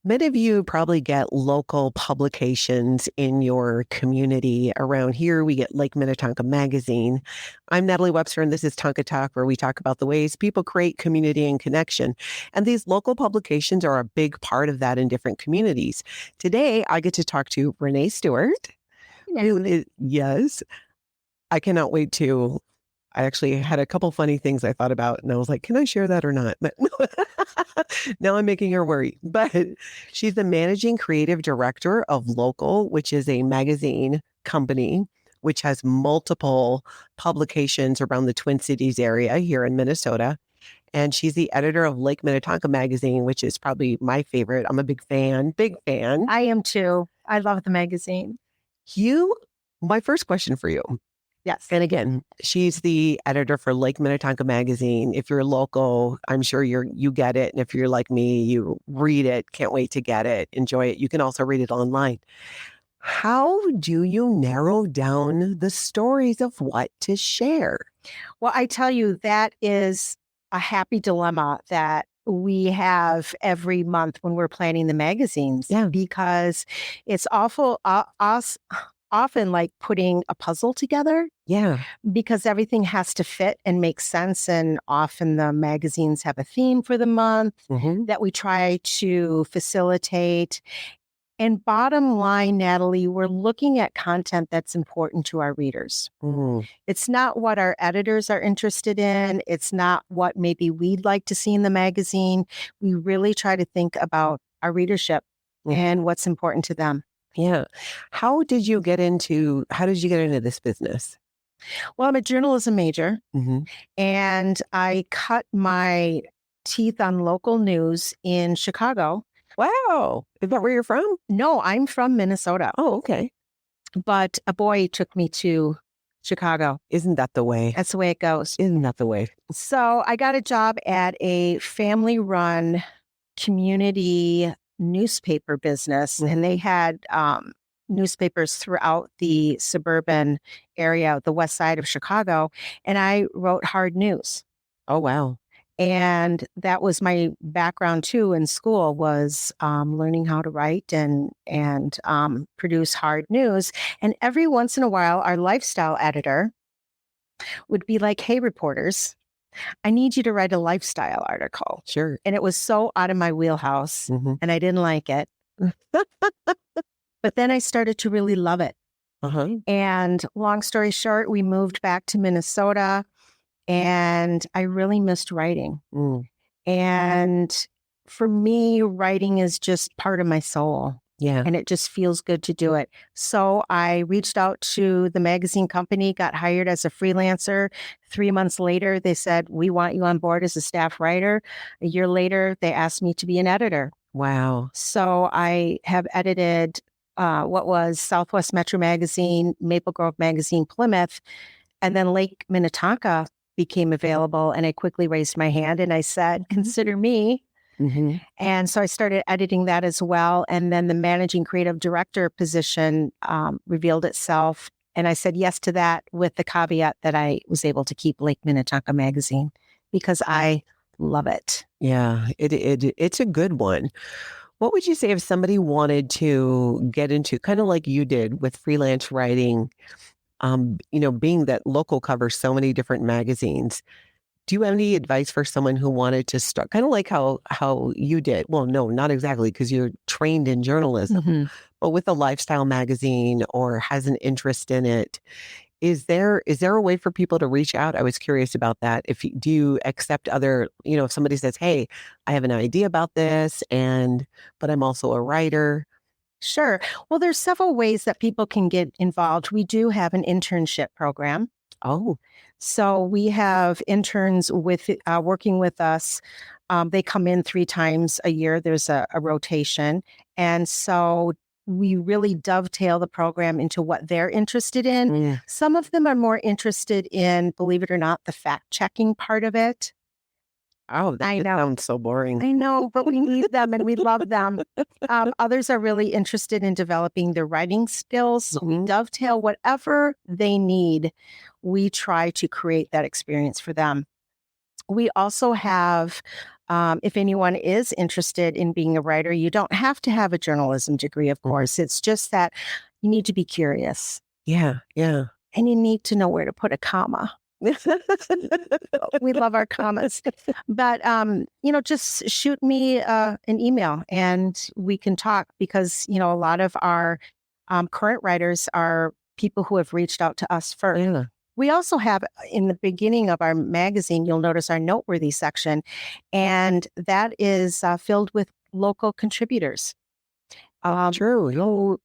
Many of you probably get local publications in your community. Around here, we get Lake Minnetonka magazine. I'm Natalie Webster, and this is Tonka Talk, where we talk about the ways people create community and connection. And these local publications are a big part of that in different communities. Today, I get to talk to Renee Stewart. Yes, I cannot wait to. I actually had a couple funny things I thought about, and I was like, can I share that or not? But now I'm making her worry. But she's the managing creative director of Local, which is a magazine company which has multiple publications around the Twin Cities area here in Minnesota. And she's the editor of Lake Minnetonka magazine, which is probably my favorite. I'm a big fan, big fan. I am too. I love the magazine. My first question for you. Yes. And again, she's the editor for Lake Minnetonka magazine. If you're local, I'm sure you get it. And if you're like me, you read it. Can't wait to get it. Enjoy it. You can also read it online. How do you narrow down the stories of what to share? Well, I tell you, that is a happy dilemma that we have every month when we're planning the magazines. Yeah. Because it's often like putting a puzzle together. Yeah. Because everything has to fit and make sense. And often the magazines have a theme for the month that we try to facilitate. And bottom line, Natalie, we're looking at content that's important to our readers. It's not what our editors are interested in. It's not what maybe we'd like to see in the magazine. We really try to think about our readership and what's important to them. Yeah. How did you get into this business? Well, I'm a journalism major, and I cut my teeth on local news in Chicago. Wow. Is that where you're from? No, I'm from Minnesota. Oh, okay. But a boy took me to Chicago. Isn't that the way? That's the way it goes. Isn't that the way? So I got a job at a family-run community newspaper business, and they had newspapers throughout the suburban area, the west side of Chicago, and I wrote hard news. Oh, wow. And that was my background too in school, was learning how to write and produce hard news. And every once in a while, our lifestyle editor would be like, hey, reporters, I need you to write a lifestyle article. Sure. And it was so out of my wheelhouse, and I didn't like it. But then I started to really love it. And long story short, we moved back to Minnesota. And I really missed writing. And for me, writing is just part of my soul. Yeah. And it just feels good to do it. So I reached out to the magazine company, got hired as a freelancer. 3 months later, they said, we want you on board as a staff writer. A year later, they asked me to be an editor. Wow. So I have edited what was Southwest Metro Magazine, Maple Grove Magazine, Plymouth, and then Lake Minnetonka became available, and I quickly raised my hand and I said, consider me. And so I started editing that as well. And then the managing creative director position revealed itself. And I said yes to that with the caveat that I was able to keep Lake Minnetonka magazine because I love it. Yeah, it's a good one. What would you say if somebody wanted to get into, kind of like you did with freelance writing, being that Local covers so many different magazines, do you have any advice for someone who wanted to start, kind of like how you did? Well, no, not exactly, because you're trained in journalism, but with a lifestyle magazine or has an interest in it. Is there a way for people to reach out? I was curious about that. Do you accept other, if somebody says, hey, I have an idea about this, but I'm also a writer. Sure. Well, there's several ways that people can get involved. We do have an internship program. Oh. So we have interns working with us. They come in 3 times a year. There's a rotation. And so we really dovetail the program into what they're interested in. Some of them are more interested in, believe it or not, the fact-checking part of it. Oh, that sounds so boring. I know, but we need them and we love them. Others are really interested in developing their writing skills. So we dovetail whatever they need. We try to create that experience for them. We also have If anyone is interested in being a writer, you don't have to have a journalism degree, of course. It's just that you need to be curious. Yeah, yeah. And you need to know where to put a comma. We love our commas. But, just shoot me an email and we can talk because, a lot of our current writers are people who have reached out to us first. Yeah. We also have in the beginning of our magazine, you'll notice our noteworthy section, and that is filled with local contributors. True. Who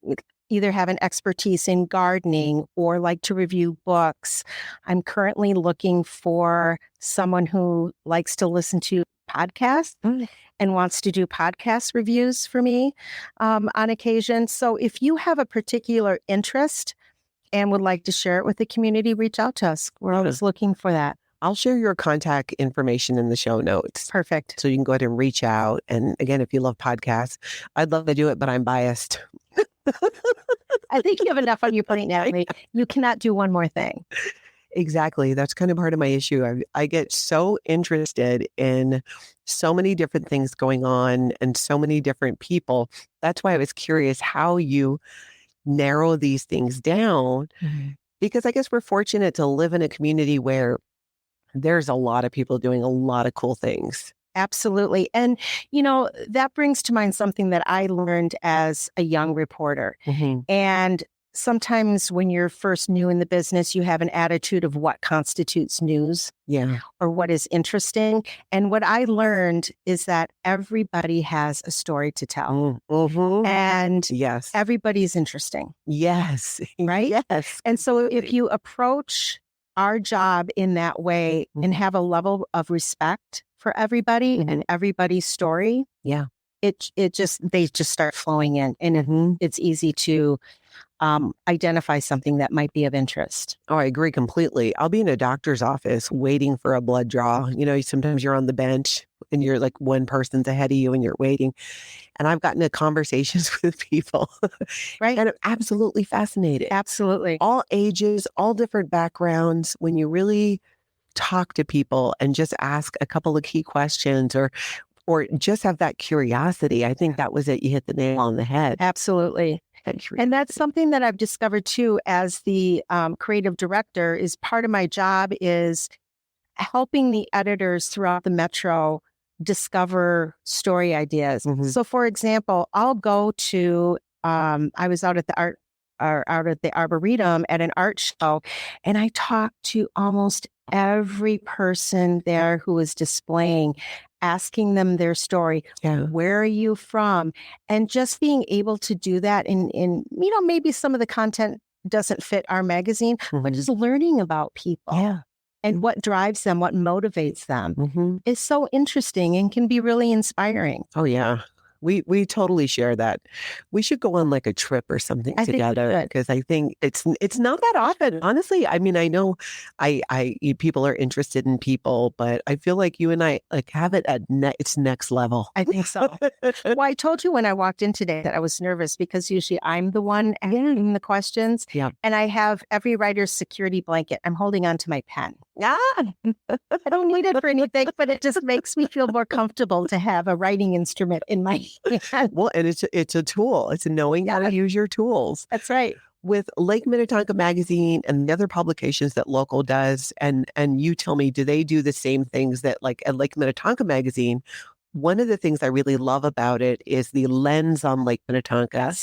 either have an expertise in gardening or like to review books. I'm currently looking for someone who likes to listen to podcasts and wants to do podcast reviews for me on occasion. So if you have a particular interest and would like to share it with the community, reach out to us. We're always looking for that. I'll share your contact information in the show notes. Perfect. So you can go ahead and reach out. And again, if you love podcasts, I'd love to do it, but I'm biased. I think you have enough on your plate now. You cannot do one more thing. Exactly. That's kind of part of my issue. I get so interested in so many different things going on and so many different people. That's why I was curious how you narrow these things down, because I guess we're fortunate to live in a community where there's a lot of people doing a lot of cool things. Absolutely. And, that brings to mind something that I learned as a young reporter. And sometimes when you're first new in the business, you have an attitude of what constitutes news. Yeah. Or what is interesting. And what I learned is that everybody has a story to tell. And yes, everybody's interesting. Yes. Right? Yes. And so if you approach our job in that way and have a level of respect for everybody and everybody's story, they just start flowing in, and it's easy to identify something that might be of interest. Oh, I agree completely. I'll be in a doctor's office waiting for a blood draw. Sometimes you're on the bench and you're like one person's ahead of you and you're waiting. And I've gotten into conversations with people. Right. And I'm absolutely fascinated. Absolutely. All ages, all different backgrounds. When you really talk to people and just ask a couple of key questions or just have that curiosity, I think that was it. You hit the nail on the head. Absolutely. And that's something that I've discovered too, as the creative director, is part of my job is helping the editors throughout the Metro discover story ideas. So for example, I'll go to, I was out at the Arboretum at an art show, and I talked to almost every person there who was displaying, asking them their story. Where are you from? And just being able to do that in maybe some of the content doesn't fit our magazine, but just learning about people and what drives them, what motivates them is so interesting and can be really inspiring. Oh, yeah. We totally share that. We should go on like a trip or something together, because I think it's not that often. Honestly, I mean, I know people are interested in people, but I feel like you and I like have it at it's next level. I think so. Well, I told you when I walked in today that I was nervous because usually I'm the one asking the questions. Yeah. And I have every writer's security blanket. I'm holding on to my pen. I don't need it for anything, but it just makes me feel more comfortable to have a writing instrument in my hand. Well, and it's a tool. It's knowing how to use your tools. That's right. With Lake Minnetonka magazine and the other publications that Local does, and you tell me, do they do the same things that like at Lake Minnetonka magazine? One of the things I really love about it is the lens on Lake Minnetonka,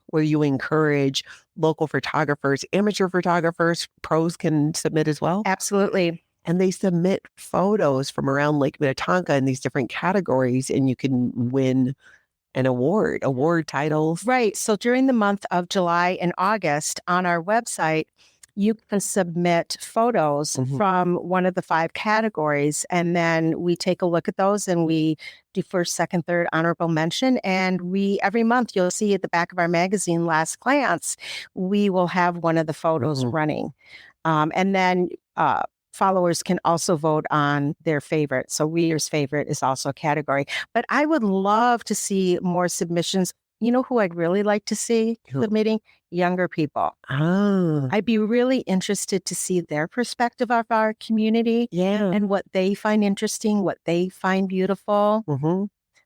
where you encourage local photographers, amateur photographers, pros can submit as well. Absolutely. And they submit photos from around Lake Minnetonka in these different categories, and you can win an award titles. Right. So during the month of July and August on our website, you can submit photos from one of the 5 categories, and then we take a look at those and we do first, second, third, honorable mention. And every month you'll see at the back of our magazine, Last Glance, we will have one of the photos running. And then followers can also vote on their favorite. So reader's favorite is also a category. But I would love to see more submissions. You know who I'd really like to see submitting? younger people. Oh, I'd be really interested to see their perspective of our community yeah. and what they find interesting, what they find beautiful. Hmm.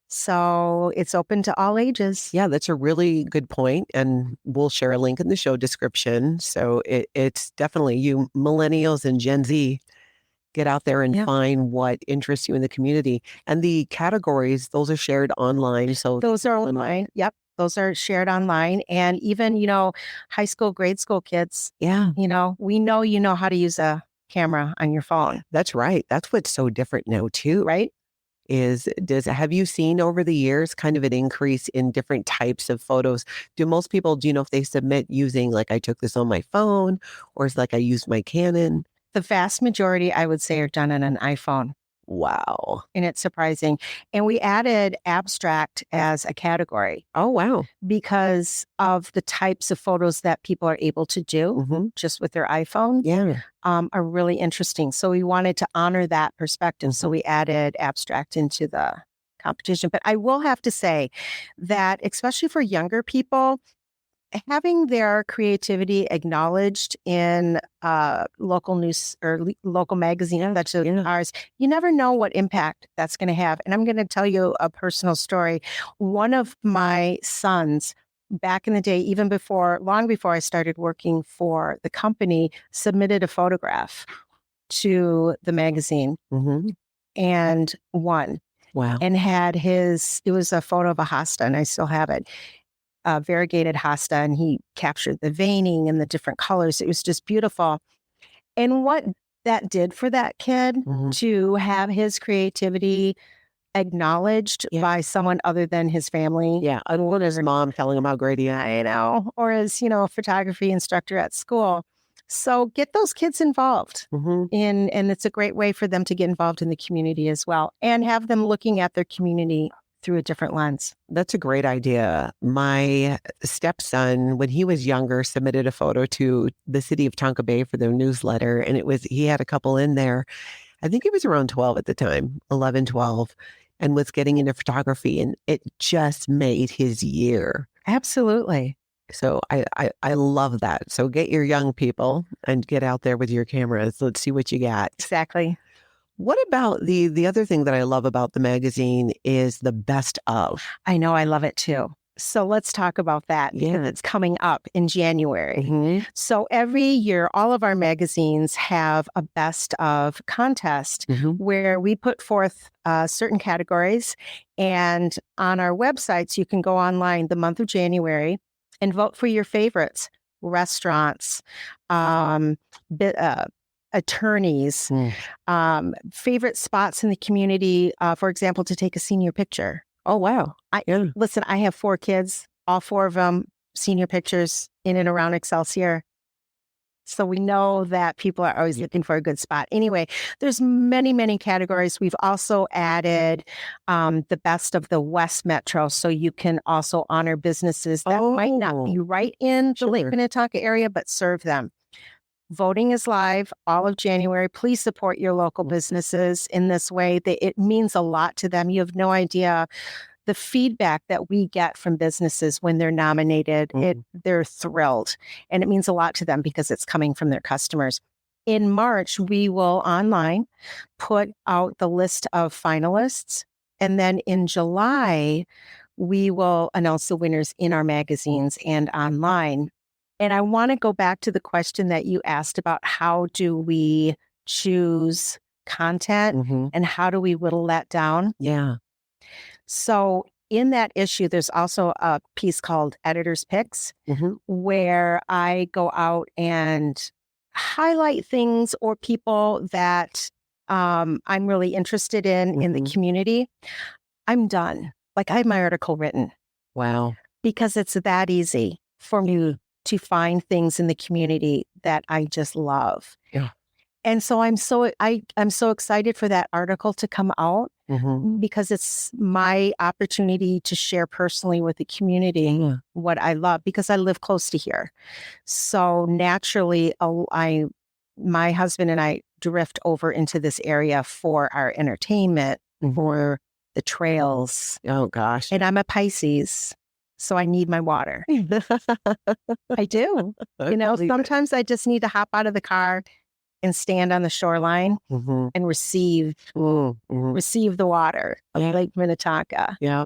So it's open to all ages. Yeah, that's a really good point, and we'll share a link in the show description. So it's definitely you millennials and Gen Z get out there and Yeah. find what interests you in the community. And the categories, those are shared online. So Those are online. Yep. Those are shared online. And even, high school, grade school kids, yeah, we know you know how to use a camera on your phone, that's right. That's what's so different now too. right? Have you seen over the years kind of an increase in different types of photos? Do you know if they submit using like I took this on my phone or is like I used my Canon? The vast majority, I would say, are done on an iPhone. Wow. And it's surprising. And we added abstract as a category Oh, wow. because of the types of photos that people are able to do Hmm. just with their iPhone. Yeah. Are really interesting. So we wanted to honor that perspective. So we added abstract into the competition. But I will have to say that, especially for younger people, having their creativity acknowledged in local news or local magazine such as ours, you never know what impact that's going to have. And I'm going to tell you a personal story. One of my sons, back in the day, long before I started working for the company, submitted a photograph to the magazine Hmm. and won. Wow. And it was a photo of a hosta, and I still have it, a variegated hosta, and he captured the veining and the different colors. It was just beautiful. And what that did for that kid Hmm. to have his creativity acknowledged by someone other than his family. Yeah. And what is mom telling him how great he is? I know, or as, a photography instructor at school. So get those kids involved Hmm. and it's a great way for them to get involved in the community as well and have them looking at their community through a different lens. That's a great idea. My stepson, when he was younger, submitted a photo to the city of Tonka Bay for their newsletter. And he had a couple in there. I think he was around 12 at the time, 11, 12, and was getting into photography. And it just made his year. Absolutely. So I love that. So get your young people and get out there with your cameras. Let's see what you got. Exactly. What about the other thing that I love about the magazine is the best of. I know, I love it too. So let's talk about that because it's coming up in January. Mm-hmm. So every year, all of our magazines have a best of contest where we put forth certain categories. And on our websites, you can go online the month of January and vote for your favorites, restaurants, attorneys, favorite spots in the community, for example, to take a senior picture. Oh, wow. Listen, I have 4 kids, all 4 of them senior pictures in and around Excelsior. So we know that people are always looking for a good spot. Anyway, there's many, many categories. We've also added the best of the West Metro. So you can also honor businesses that might not be right in the Lake Minnetonka area, but serve them. Voting is live all of January. Please support your local businesses in this way. It means a lot to them. You have no idea the feedback that we get from businesses when they're nominated. They're thrilled. And it means a lot to them because it's coming from their customers. In March, we will online put out the list of finalists. And then in July, we will announce the winners in our magazines and online. And I want to go back to the question that you asked about how do we choose content and how do we whittle that down? Yeah. So in that issue, there's also a piece called Editor's Picks where I go out and highlight things or people that I'm really interested in the community. I'm done. Like I have my article written. Wow. Because it's that easy for me to find things in the community that I just love. Yeah. And so I'm so excited for that article to come out because it's my opportunity to share personally with the community what I love because I live close to here. So naturally, my husband and I drift over into this area for our entertainment, for the trails. Oh gosh. And I'm a Pisces. So I need my water. I do. Sometimes I just need to hop out of the car and stand on the shoreline Mhm. and receive the water of Lake Minnetonka. Yeah,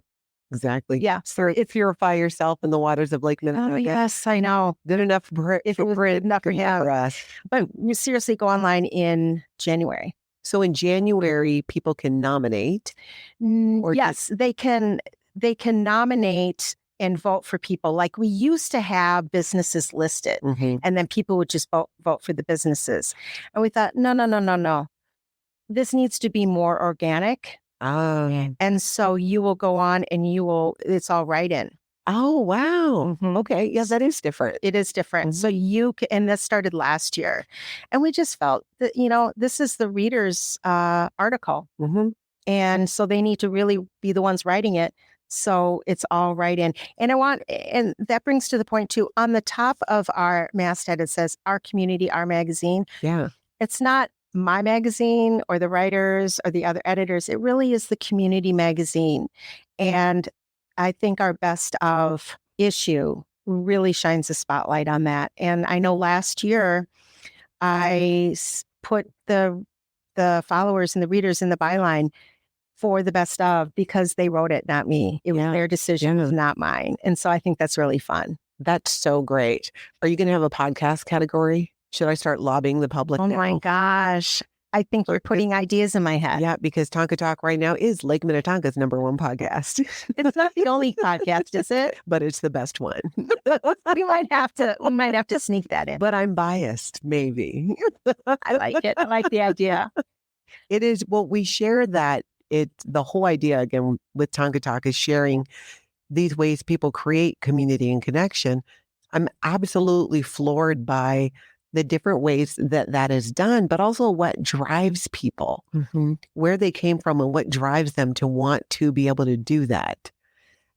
exactly. Yeah. Purify yourself in the waters of Lake Minnetonka. Oh, yes, I know. Good enough for If it was good enough for him. us. But you seriously go online in January. So in January, people can nominate. Or Yes, they can nominate and vote for people. Like we used to have businesses listed, and then people would just vote for the businesses. And we thought, no. This needs to be more organic. And so you will go on and it's all write-in. Oh, wow. Okay. Yeah, that is different. It is different. So and this started last year. And we just felt that, this is the reader's article. And so they need to really be the ones writing it. So it's all write-in. And that brings to the point too, on the top of our masthead, it says, our community, our magazine. Yeah. It's not my magazine or the writers or the other editors. It really is the community magazine. And I think our best of issue really shines a spotlight on that. And I know last year I put the followers and the readers in the byline for the best of because they wrote it, not me. It was their decision, not mine. And so I think that's really fun. That's so great. Are you going to have a podcast category? Should I start lobbying the public? Oh my gosh. I think you're putting ideas in my head. Yeah, because Tonka Talk right now is Lake Minnetonka's #1 podcast. It's not the only podcast, is it? But it's the best one. We might have to sneak that in. But I'm biased, maybe. I like it. I like the idea. It is. Well, we share that. The whole idea, again, with Tonka Talk is sharing these ways people create community and connection. I'm absolutely floored by the different ways that is done, but also what drives people, where they came from and what drives them to want to be able to do that.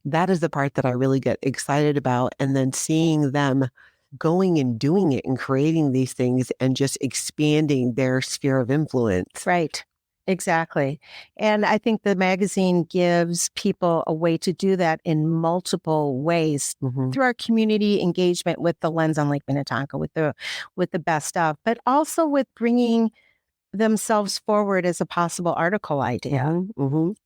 That is the part that I really get excited about. And then seeing them going and doing it and creating these things and just expanding their sphere of influence. Right. Exactly. And I think the magazine gives people a way to do that in multiple ways through our community engagement with the lens on Lake Minnetonka, with the best of, but also with bringing themselves forward as a possible article idea.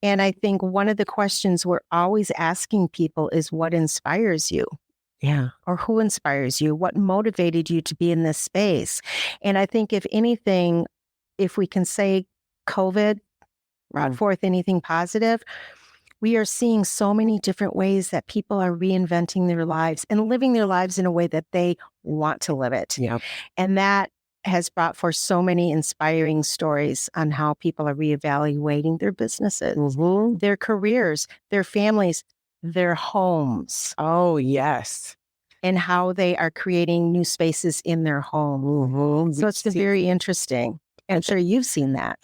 And I think one of the questions we're always asking people is what inspires you? Yeah. Or who inspires you? What motivated you to be in this space? And I think if anything, if we can say COVID brought forth anything positive, we are seeing so many different ways that people are reinventing their lives and living their lives in a way that they want to live it. Yeah. And that has brought forth so many inspiring stories on how people are reevaluating their businesses, their careers, their families, their homes. Oh, yes. And how they are creating new spaces in their home. So it's very interesting. I'm sure you've seen that.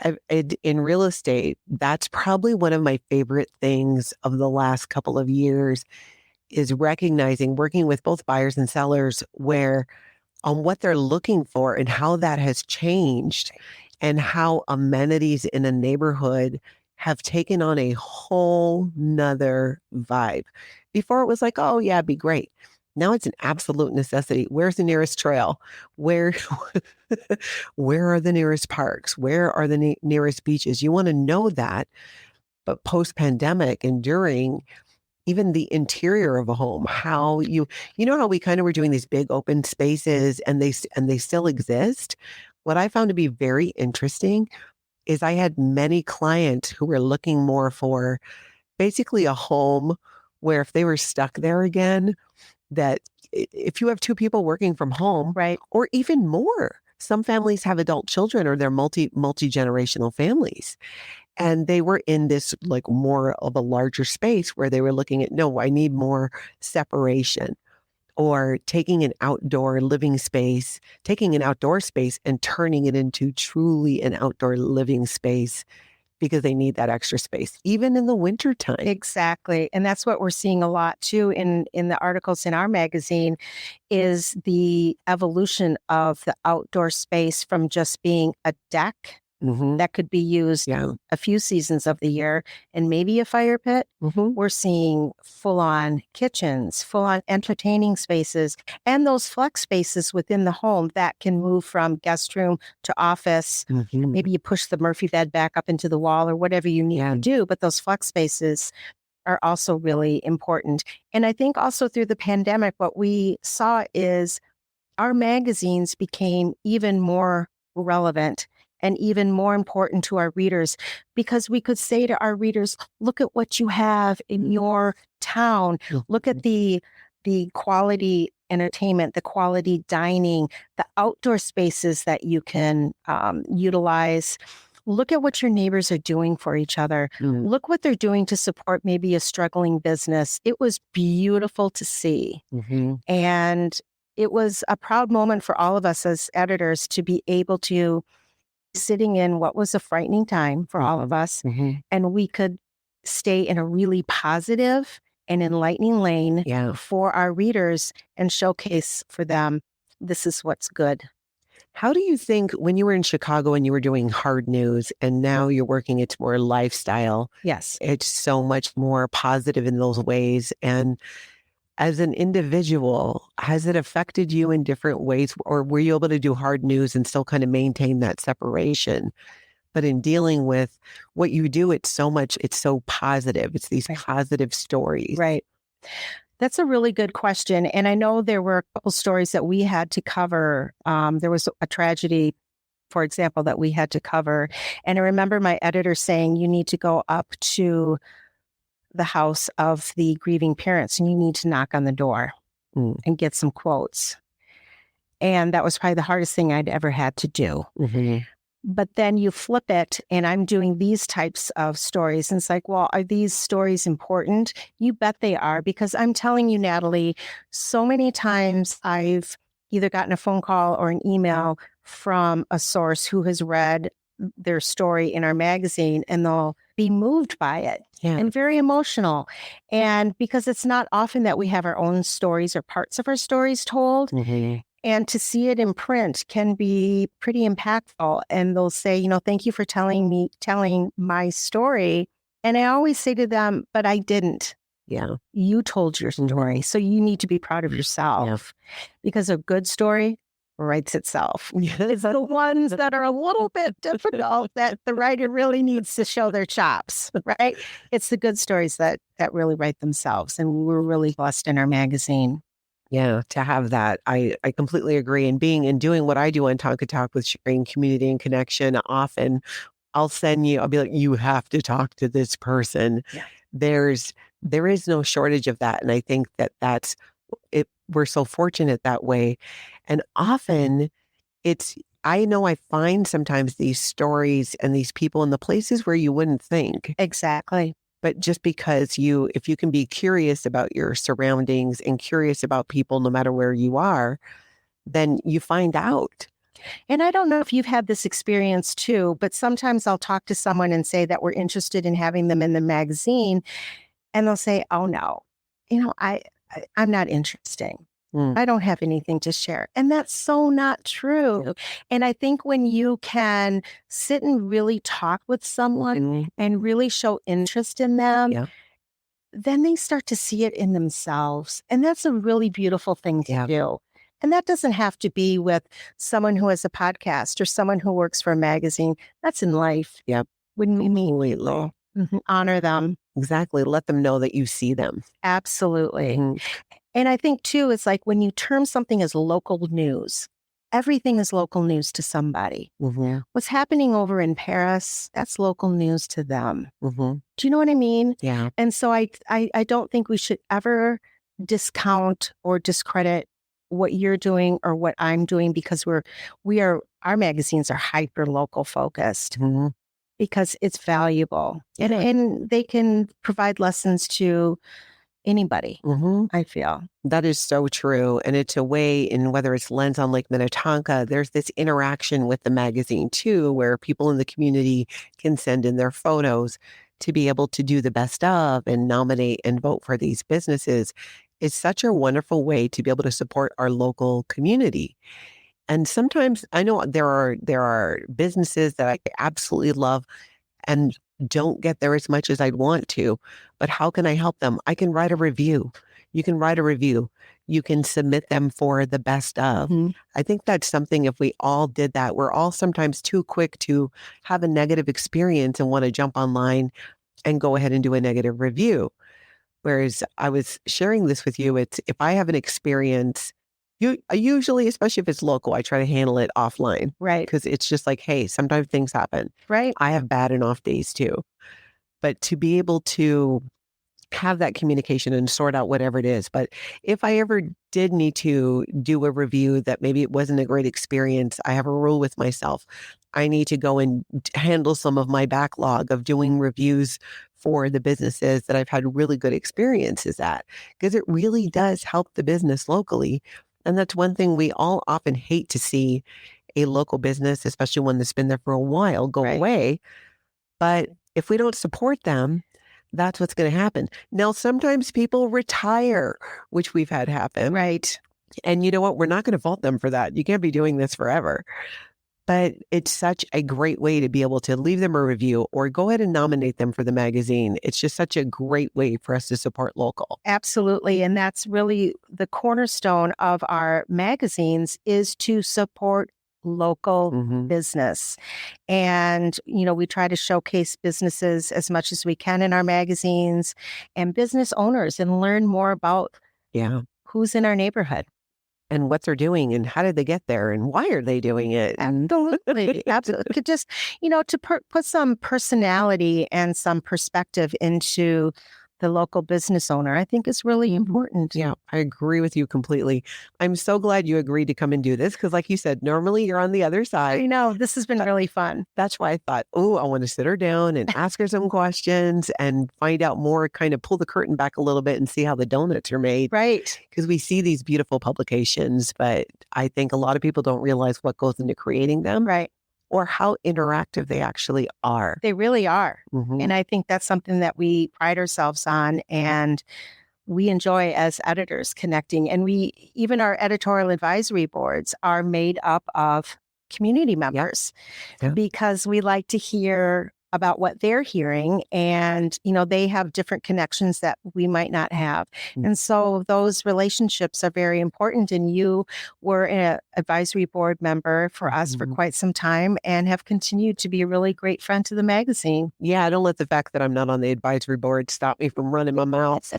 In real estate, that's probably one of my favorite things of the last couple of years is recognizing, working with both buyers and sellers, where on what they're looking for and how that has changed and how amenities in a neighborhood have taken on a whole nother vibe. Before it was like, oh yeah, it'd be great. Now it's an absolute necessity. Where's the nearest trail? Where are the nearest parks? Where are the nearest beaches? You want to know that. But post-pandemic and during, even the interior of a home, how you know how we kind of were doing these big open spaces and they still exist. What I found to be very interesting is I had many clients who were looking more for basically a home where if they were stuck there again, that if you have two people working from home, right, or even more, some families have adult children or they're multi-generational families. And they were in this like more of a larger space where they were looking at, no, I need more separation, or taking an outdoor living space, taking an outdoor space and turning it into truly an outdoor living space because they need that extra space, even in the wintertime. Exactly. And that's what we're seeing a lot too in the articles in our magazine is the evolution of the outdoor space from just being a deck that could be used Yeah. a few seasons of the year, and maybe a fire pit. We're seeing full-on kitchens, full-on entertaining spaces, and those flex spaces within the home that can move from guest room to office. Maybe you push the Murphy bed back up into the wall or whatever you need to do, but those flex spaces are also really important. And I think also through the pandemic, what we saw is our magazines became even more relevant and even more important to our readers, because we could say to our readers, look at what you have in your town. Look at the quality entertainment, the quality dining, the outdoor spaces that you can utilize. Look at what your neighbors are doing for each other. Look what they're doing to support maybe a struggling business. It was beautiful to see. And it was a proud moment for all of us as editors to be able to sitting in what was a frightening time for all of us. And we could stay in a really positive and enlightening lane for our readers and showcase for them, this is what's good. How do you think when you were in Chicago and you were doing hard news and now you're working, it's more lifestyle? Yes. It's so much more positive in those ways. And as an individual, has it affected you in different ways? Or were you able to do hard news and still kind of maintain that separation? But in dealing with what you do, it's so positive. It's these positive stories. Right. That's a really good question. And I know there were a couple stories that we had to cover. There was a tragedy, for example, that we had to cover. And I remember my editor saying, you need to go up to the house of the grieving parents and you need to knock on the door and get some quotes. And that was probably the hardest thing I'd ever had to do. But then you flip it and I'm doing these types of stories. And it's like, well, are these stories important? You bet they are, because I'm telling you, Natalie, so many times I've either gotten a phone call or an email from a source who has read their story in our magazine and they'll be moved by it and very emotional. And because it's not often that we have our own stories or parts of our stories told. And to see it in print can be pretty impactful. And they'll say, thank you for telling my story. And I always say to them, but I didn't. You told your story. So you need to be proud of yourself because a good story writes itself. It's the ones that are a little bit difficult that the writer really needs to show their chops, right? It's the good stories that really write themselves. And we're really blessed in our magazine. Yeah, to have that. I completely agree. And doing what I do on Tonka Talk with sharing community and connection, often I'll be like, you have to talk to this person. There is no shortage of that. And I think that's it. We're so fortunate that way. And often I know I find sometimes these stories and these people in the places where you wouldn't think. Exactly. But just because if you can be curious about your surroundings and curious about people, no matter where you are, then you find out. And I don't know if you've had this experience too, but sometimes I'll talk to someone and say that we're interested in having them in the magazine. And they'll say, oh no, I'm not interesting. I don't have anything to share. And that's so not true. And I think when you can sit and really talk with someone and really show interest in them, then they start to see it in themselves. And that's a really beautiful thing to do. And that doesn't have to be with someone who has a podcast or someone who works for a magazine. That's in life. When we meet people, honor them. Exactly. Let them know that you see them. Absolutely. And I think, too, it's like when you term something as local news, everything is local news to somebody. What's happening over in Paris, that's local news to them. Do you know what I mean? Yeah. And so I don't think we should ever discount or discredit what you're doing or what I'm doing, because our magazines are hyper local focused because it's valuable and they can provide lessons to anybody, I feel. That is so true. And it's a way, in whether it's Lens on Lake Minnetonka, there's this interaction with the magazine too, where people in the community can send in their photos to be able to do the best of and nominate and vote for these businesses. It's such a wonderful way to be able to support our local community. And sometimes I know there are businesses that I absolutely love and don't get there as much as I'd want to. But how can I help them? I can write a review. You can write a review. You can submit them for the best of. Mhm. I think that's something if we all did that, we're all sometimes too quick to have a negative experience and want to jump online and go ahead and do a negative review. Whereas I was sharing this with you, it's if I have an experience, I usually, especially if it's local, I try to handle it offline Right. because it's just like, hey, sometimes things happen. Right. I have bad and off days too. But to be able to have that communication and sort out whatever it is. But if I ever did need to do a review that maybe it wasn't a great experience, I have a rule with myself. I need to go and handle some of my backlog of doing reviews for the businesses that I've had really good experiences at, because it really does help the business locally. And that's one thing we all often hate to see a local business, especially one that's been there for a while, go Right. away. But if we don't support them, that's what's going to happen. Now, sometimes people retire, which we've had happen. Right. And you know what? We're not going to fault them for that. You can't be doing this forever. But it's such a great way to be able to leave them a review or go ahead and nominate them for the magazine. It's just such a great way for us to support local. Absolutely. And that's really the cornerstone of our magazines is to support local Mhm. business. And, we try to showcase businesses as much as we can in our magazines and business owners and learn more about Yeah. who's in our neighborhood. And what they're doing and how did they get there and why are they doing it? Absolutely. Absolutely. Could just, to put some personality and some perspective into the local business owner, I think is really important. Yeah, I agree with you completely. I'm so glad you agreed to come and do this because, like you said, normally you're on the other I side. know this has been really fun. That's why I thought, oh, I want to sit her down and ask her some questions and find out more, kind of pull the curtain back a little bit and see how the donuts are made. Right. Because we see these beautiful publications, but I think a lot of people don't realize what goes into creating them Right. or how interactive they actually are. They really are. Mhm. And I think that's something that we pride ourselves on and we enjoy as editors connecting. And even our editorial advisory boards are made up of community members Yeah. because we like to hear about what they're hearing. And, they have different connections that we might not have. Mm. And so those relationships are very important. And you were an advisory board member for us for Mhm. quite some time and have continued to be a really great friend to the magazine. Yeah, don't let the fact that I'm not on the advisory board stop me from running my mouth.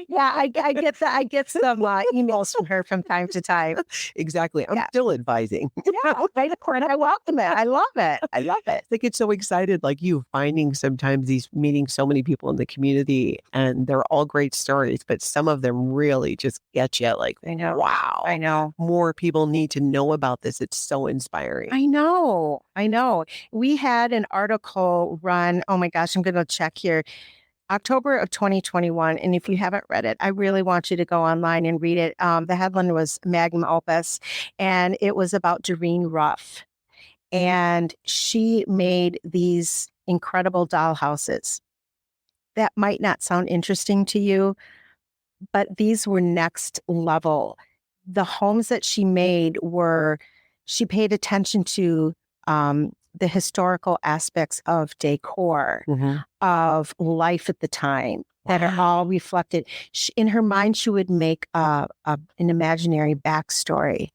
Yeah, I get that. I get some emails from her from time to time. Exactly. I'm Yeah. still advising. Yeah, right. And I welcome it. I love it. I love it. They get so excited, like you, finding sometimes these meeting so many people in the community, and they're all great stories, but some of them really just get you like, I know. wow, I know. more people need to know about this. It's so inspiring. I know. I know. We had an article run. Oh my gosh, I'm going to check here. October of 2021. And if you haven't read it, I really want you to go online and read it. The headline was Magnum Opus, and it was about Doreen Ruff. And she made these incredible dollhouses that might not sound interesting to you, but these were next level. The homes that she made she paid attention to the historical aspects of decor, Mhm. of life at the time that are all reflected. In her mind, she would make an imaginary backstory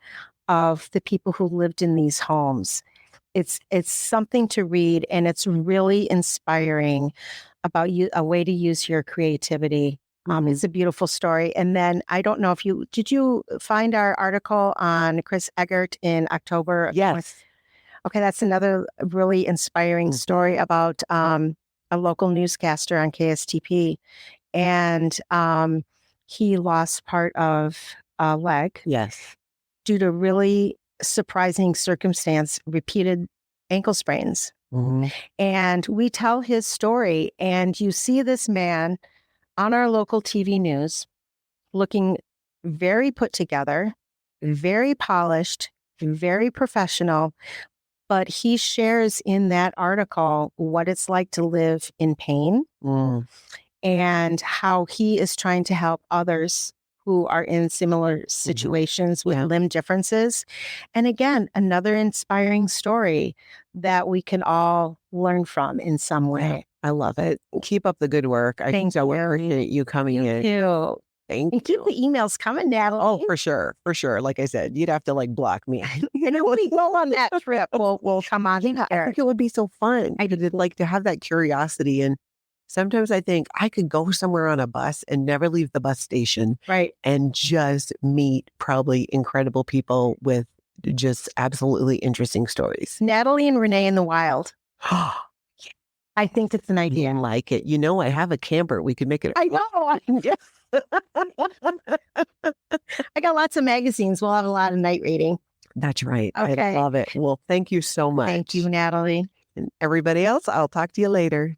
of the people who lived in these homes. It's something to read, and it's really inspiring about a way to use your creativity. It's a beautiful story. And then I don't know if did you find our article on Chris Eggert in October? Yes. Okay, that's another really inspiring story about a local newscaster on KSTP. And he lost part of a leg Yes. due to really surprising circumstance, repeated ankle sprains. Mhm. And we tell his story, and you see this man on our local TV news looking very put together, very polished, very professional. But he shares in that article what it's like to live in pain Mm. and how he is trying to help others who are in similar situations with limb differences. And again, another inspiring story that we can all learn from in some way. I love it. Keep up the good work. I Thank so you. appreciate you coming in. Too. Thank And keep you. the emails coming, Natalie. Oh, for sure. For sure. Like I said, you'd have to like block me. And when we go on that trip, we'll come on I here. think it would be so fun. I did like to have that curiosity. And sometimes I think I could go somewhere on a bus and never leave the bus station Right. and just meet probably incredible people with just absolutely interesting stories. Natalie and Renee in the wild. I think it's an idea. I like it. You know, I have a camper. We could make it. I know. I got lots of magazines. We'll have a lot of night reading. That's right. Okay. I love it. Well, thank you so much. Thank you, Natalie. And everybody else, I'll talk to you later.